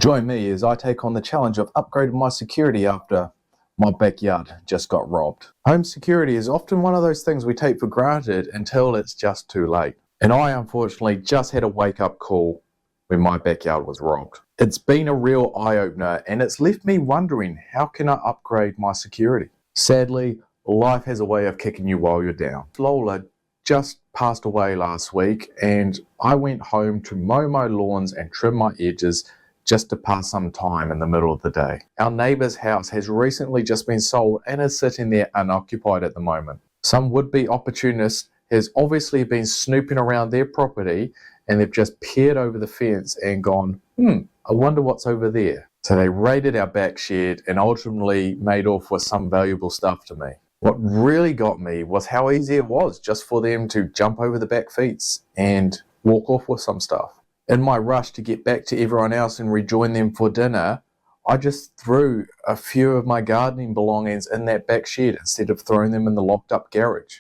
Join me as I take on the challenge of upgrading my security after my backyard just got robbed. Home security is often one of those things we take for granted until it's just too late. And I unfortunately just had a wake-up call when my backyard was robbed. It's been a real eye-opener and it's left me wondering, how can I upgrade my security? Sadly, life has a way of kicking you while you're down. Lola just passed away last week and I went home to mow my lawns and trim my edges just to pass some time in the middle of the day. Our neighbour's house has recently just been sold and is sitting there unoccupied at the moment. Some would-be opportunist has obviously been snooping around their property and they've just peered over the fence and gone, I wonder what's over there. So they raided our back shed and ultimately made off with some valuable stuff to me. What really got me was how easy it was just for them to jump over the back fence and walk off with some stuff. In my rush to get back to everyone else and rejoin them for dinner, I just threw a few of my gardening belongings in that back shed instead of throwing them in the locked up garage.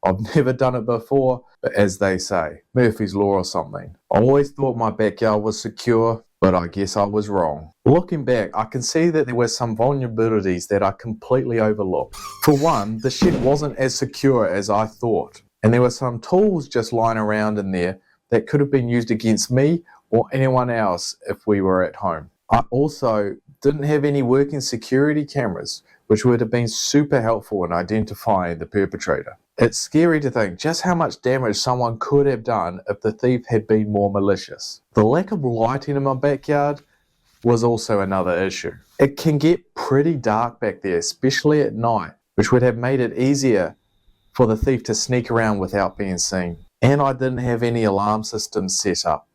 I've never done it before, but as they say, Murphy's Law or something. I always thought my backyard was secure, but I guess I was wrong. Looking back, I can see that there were some vulnerabilities that I completely overlooked. For one, the shed wasn't as secure as I thought, and there were some tools just lying around in there that could have been used against me or anyone else if we were at home. I also didn't have any working security cameras, which would have been super helpful in identifying the perpetrator. It's scary to think just how much damage someone could have done if the thief had been more malicious. The lack of lighting in my backyard was also another issue. It can get pretty dark back there, especially at night, which would have made it easier for the thief to sneak around without being seen. And I didn't have any alarm systems set up,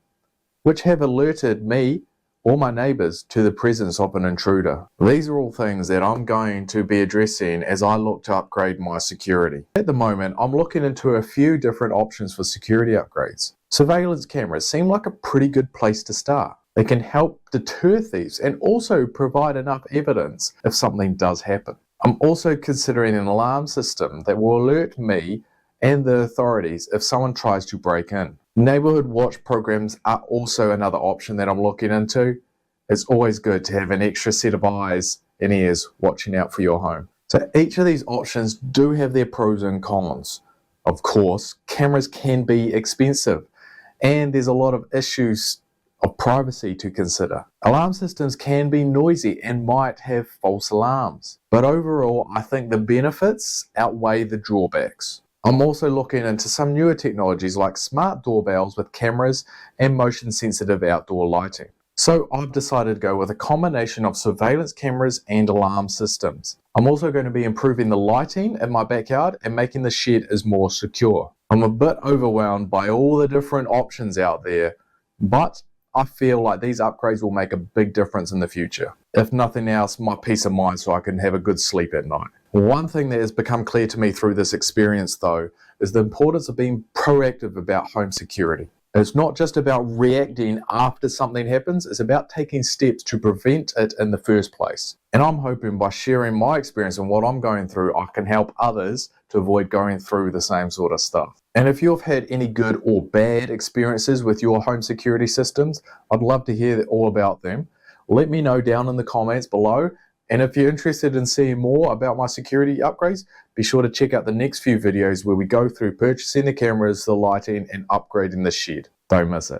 which have alerted me or my neighbours to the presence of an intruder. These are all things that I'm going to be addressing as I look to upgrade my security. At the moment, I'm looking into a few different options for security upgrades. Surveillance cameras seem like a pretty good place to start. They can help deter thieves and also provide enough evidence if something does happen. I'm also considering an alarm system that will alert me and the authorities if someone tries to break in. Neighborhood watch programs are also another option that I'm looking into. It's always good to have an extra set of eyes and ears watching out for your home. So each of these options do have their pros and cons. Of course, cameras can be expensive and there's a lot of issues of privacy to consider. Alarm systems can be noisy and might have false alarms. But overall, I think the benefits outweigh the drawbacks. I'm also looking into some newer technologies like smart doorbells with cameras and motion-sensitive outdoor lighting. So I've decided to go with a combination of surveillance cameras and alarm systems. I'm also going to be improving the lighting in my backyard and making the shed is more secure. I'm a bit overwhelmed by all the different options out there, but I feel like these upgrades will make a big difference in the future. If nothing else, my peace of mind so I can have a good sleep at night. One thing that has become clear to me through this experience though, is the importance of being proactive about home security. It's not just about reacting after something happens, it's about taking steps to prevent it in the first place. And I'm hoping by sharing my experience and what I'm going through, I can help others to avoid going through the same sort of stuff. And if you've had any good or bad experiences with your home security systems, I'd love to hear all about them. Let me know down in the comments below. And if you're interested in seeing more about my security upgrades, be sure to check out the next few videos where we go through purchasing the cameras, the lighting, and upgrading the shed. Don't miss it.